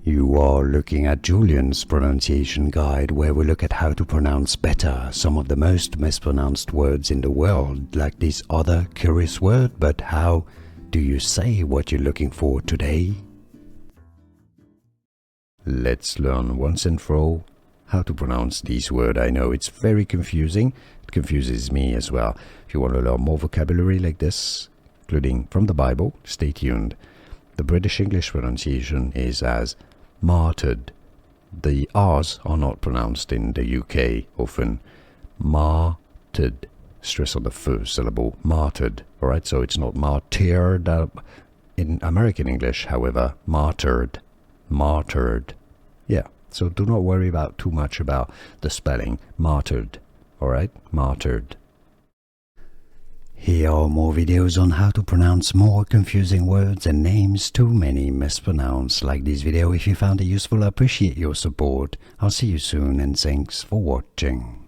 You are looking at Julian's pronunciation guide, where we look at how to pronounce better some of the most mispronounced words in the world, like this other curious word. But how do you say what you're looking for today? Let's learn once and for all how to pronounce this word. I know it's very confusing. It confuses me as well. If you want to learn more vocabulary like this, including from the Bible, stay tuned. The British English pronunciation is as martyred. The R's are not pronounced in the UK often. Martyred. Stress on the first syllable. Martyred. Alright, so it's not martyred. In American English, however, martyred. Martyred. Yeah, so do not worry about too much about the spelling. Martyred. Alright, martyred. Here are more videos on how to pronounce more confusing words and names too many mispronounced. Like this video if you found it useful. I appreciate your support. I'll see you soon and thanks for watching.